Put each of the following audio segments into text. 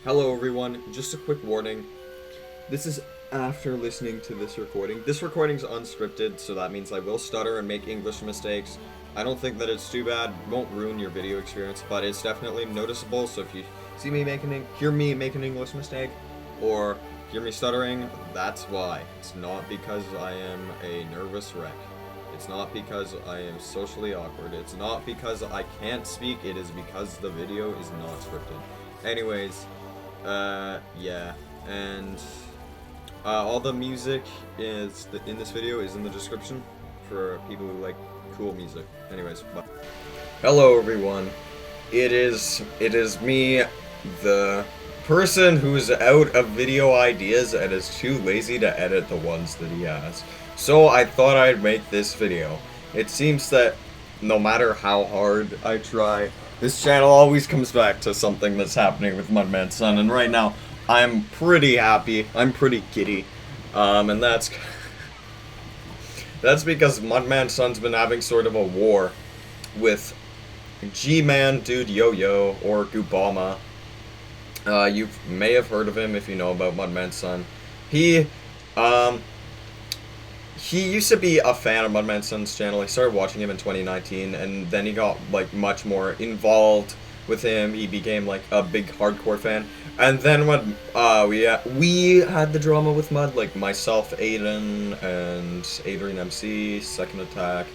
Hello everyone, just a quick warning. This is after listening to this recording. This recording's unscripted, so that means I will stutter and make English mistakes. I don't think that it's too bad, won't ruin your video experience, but it's definitely noticeable, so if you see me hear me make an English mistake, or hear me stuttering, that's why. It's not because I am a nervous wreck. It's not because I am socially awkward. It's not because I can't speak, it is because the video is not scripted. Anyways, yeah, and all the music in this video is in the description for people who like cool music. Anyways, bye. Hello everyone. It is me, the person who's out of video ideas and is too lazy to edit the ones that he has. So I thought I'd make this video. It seems that no matter how hard I try, this channel always comes back to something that's happening with Mudmanson, and right now, I'm pretty happy, I'm pretty giddy, and that's because Mudmanson's been having sort of a war with G-Man Dude Yo-Yo, or Goobama. You may have heard of him if you know about Mudmanson. He used to be a fan of Mudmanson's channel. He started watching him in 2019, and then he got, like, much more involved with him. He became, like, a big hardcore fan. And then when, we had the drama with Mud, like, myself, Aiden, and Adrian MC, Second Attack,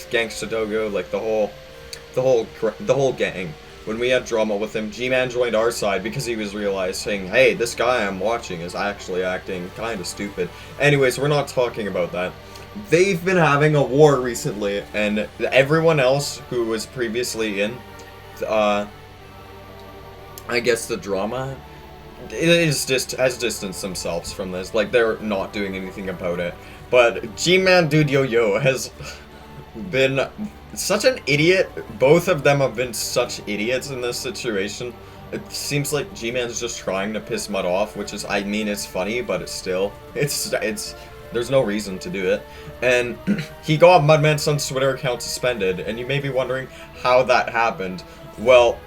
Gangsta Dogo, like, the whole gang. When we had drama with him, G-Man joined our side because he was realizing, hey, this guy I'm watching is actually acting kind of stupid. Anyways, we're not talking about that. They've been having a war recently, and everyone else who was previously in, I guess the drama, has distanced themselves from this. Like, they're not doing anything about it. But G-Man Dude Yo-Yo has been such an idiot. Both of them have been such idiots in this situation. It seems like G-Man's just trying to piss Mud off, which is, I mean, it's funny, but it's still, there's no reason to do it. And he got Mudmanson's Twitter account suspended, and you may be wondering how that happened. Well,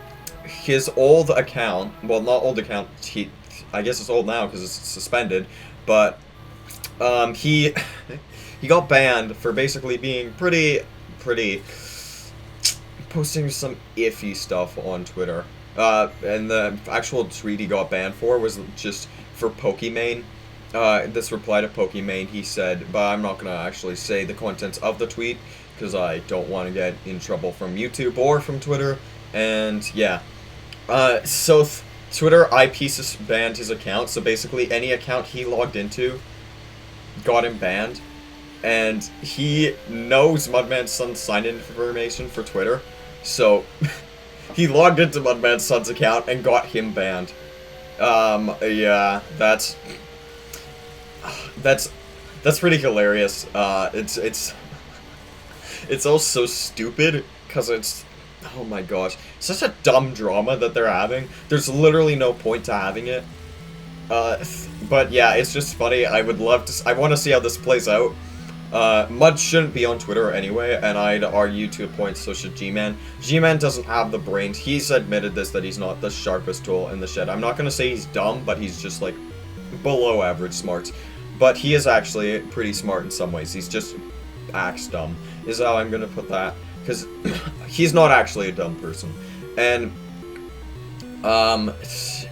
his old account, well, not old account, I guess it's old now because it's suspended, but, he got banned for basically being pretty posting some iffy stuff on Twitter. And the actual tweet he got banned for was just for Pokimane. This reply to Pokimane, he said, but I'm not gonna actually say the contents of the tweet because I don't want to get in trouble from YouTube or from Twitter. And yeah, so Twitter IP banned his account. So basically, any account he logged into got him banned. And he knows Mudmanson's sign-in information for Twitter, so he logged into Mudmanson's account and got him banned. Yeah, that's pretty hilarious. It's all so stupid because it's, oh my gosh, such a dumb drama that they're having. There's literally no point to having it. But yeah, it's just funny. I want to see how this plays out. Mud shouldn't be on Twitter anyway, and I'd argue to a point so should G-Man. G-Man doesn't have the brains. He's admitted this, that he's not the sharpest tool in the shed. I'm not gonna say he's dumb, but he's just, like, below average smarts. But he is actually pretty smart in some ways. He's just acts dumb, is how I'm gonna put that. Because he's not actually a dumb person. And,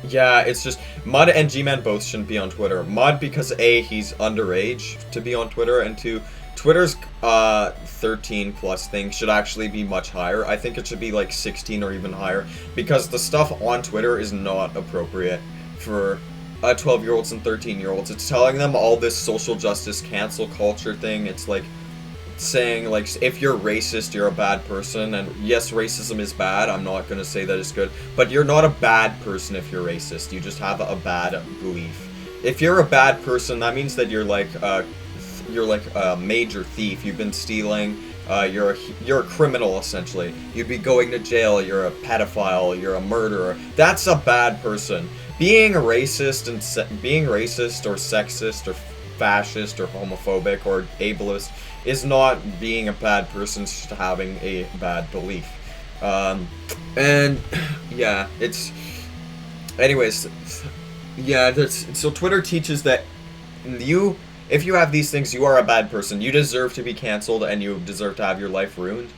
yeah, it's just, Mud and G-Man both shouldn't be on Twitter. Mud because A, he's underage to be on Twitter, and 2, Twitter's 13 plus thing should actually be much higher. I think it should be like 16 or even higher, because the stuff on Twitter is not appropriate for 12-year-olds and 13-year-olds. It's telling them all this social justice cancel culture thing. It's like saying, like, if you're racist, you're a bad person, and yes, racism is bad, I'm not gonna say that it's good, but you're not a bad person if you're racist, you just have a bad belief. If you're a bad person, that means that you're like a major thief, you've been stealing, you're a criminal, essentially. You'd be going to jail, you're a pedophile, you're a murderer. That's a bad person. Being racist or sexist or fascist or homophobic or ableist is not being a bad person, it's just having a bad belief. And yeah, it's Anyways, yeah, so Twitter teaches that if you have these things, you are a bad person. You deserve to be canceled, and you deserve to have your life ruined.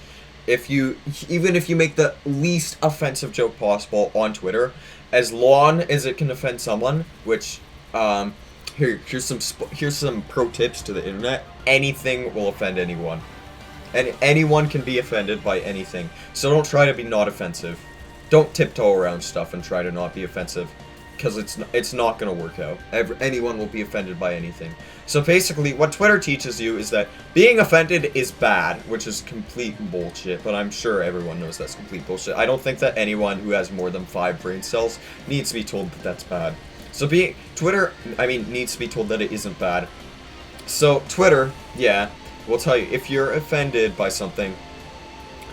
Even if you make the least offensive joke possible on Twitter, as long as it can offend someone, which, here's some pro tips to the internet. Anything will offend anyone. And anyone can be offended by anything. So don't try to be not offensive. Don't tiptoe around stuff and try to not be offensive, because it's not going to work out. Anyone will be offended by anything. So basically, what Twitter teaches you is that being offended is bad, which is complete bullshit, but I'm sure everyone knows that's complete bullshit. I don't think that anyone who has more than 5 brain cells needs to be told that that's bad. So Twitter needs to be told that it isn't bad. So Twitter, yeah, will tell you, if you're offended by something,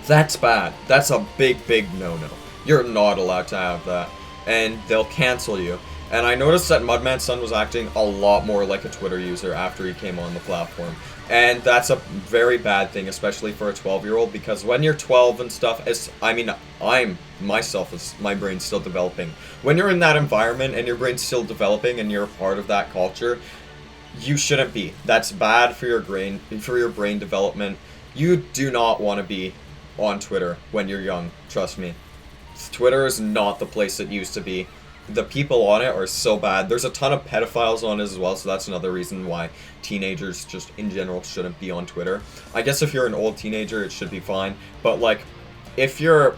that's bad. That's a big, big no-no. You're not allowed to have that. And they'll cancel you. And I noticed that Mudmanson was acting a lot more like a Twitter user after he came on the platform. And that's a very bad thing, especially for a 12-year-old, because when you're 12 and stuff, my brain's still developing. When you're in that environment and your brain's still developing and you're a part of that culture, you shouldn't be. That's bad for your brain development. You do not want to be on Twitter when you're young, trust me. Twitter is not the place it used to be. The people on it are so bad. There's a ton of pedophiles on it as well, so that's another reason why teenagers just in general shouldn't be on Twitter. I guess if you're an old teenager, it should be fine. But, like, if you're,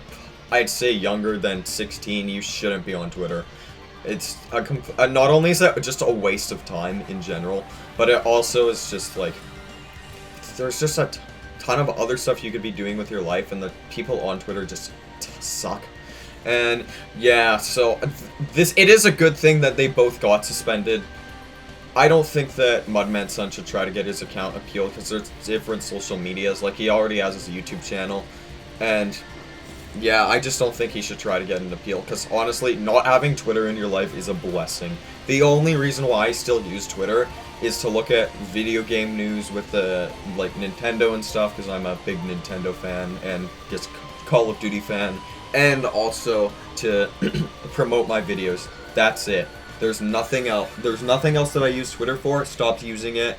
I'd say, younger than 16, you shouldn't be on Twitter. It's not only is that just a waste of time in general, but it also is just, like, there's just a ton of other stuff you could be doing with your life, and the people on Twitter just suck. And yeah, so it is a good thing that they both got suspended. I don't think that Mudmanson should try to get his account appealed, because there's different social medias. Like, he already has his YouTube channel, and yeah, I just don't think he should try to get an appeal, because honestly, not having Twitter in your life is a blessing. The only reason why I still use Twitter is to look at video game news with the, like, Nintendo and stuff, because I'm a big Nintendo fan, and just Call of Duty fan, and also to promote my videos. That's it. There's nothing else. There's nothing else that I use Twitter for. Stopped using it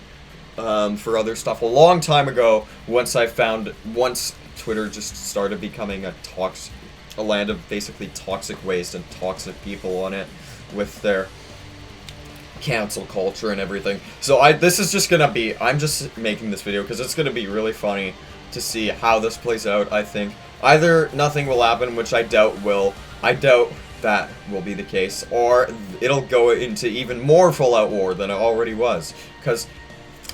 for other stuff a long time ago. Once Twitter just started becoming a land of basically toxic waste and toxic people on it with their cancel culture and everything. So this is just gonna be, I'm just making this video because it's gonna be really funny to see how this plays out. I think either nothing will happen, which I doubt will. I doubt that will be the case, or it'll go into even more full-out war than it already was. Because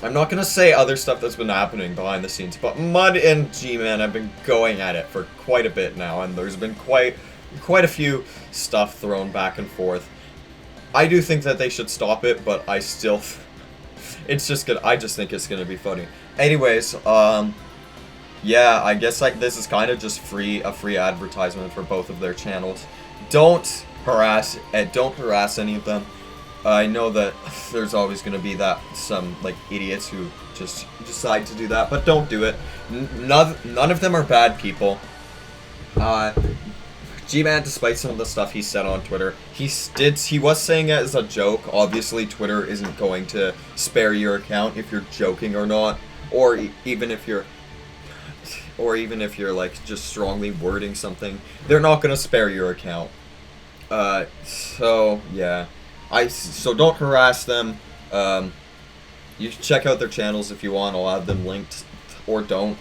I'm not gonna say other stuff that's been happening behind the scenes, but Mud and G-Man have been going at it for quite a bit now, and there's been quite a few stuff thrown back and forth. I do think that they should stop it, but I just think it's gonna be funny. Anyways, yeah, I guess this is kind of just a free advertisement for both of their channels. Don't harass any of them. I know that there's always going to be some like idiots who just decide to do that, but don't do it. None of them are bad people. G-Man, despite some of the stuff he said on Twitter, he was saying it as a joke. Obviously, Twitter isn't going to spare your account if you're joking or not, or even if you're like just strongly wording something. They're not gonna spare your account. So yeah, so don't harass them. You can check out their channels if you want. I'll have them linked, or don't.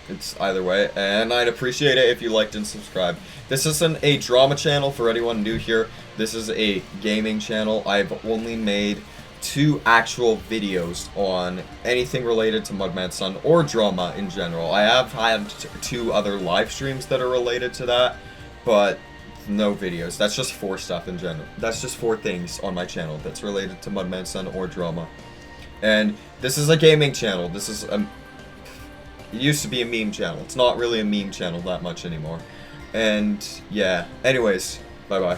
It's either way, and I'd appreciate it if you liked and subscribed. This isn't a drama channel for anyone new here. This is a gaming channel. I've only made 2 actual videos on anything related to Mudmanson or drama in general. I have had 2 other live streams that are related to that, but no videos. That's just 4 stuff in general. That's just 4 things on my channel that's related to Mudmanson or drama. And this is a gaming channel. It used to be a meme channel. It's not really a meme channel that much anymore. And yeah, anyways, bye bye.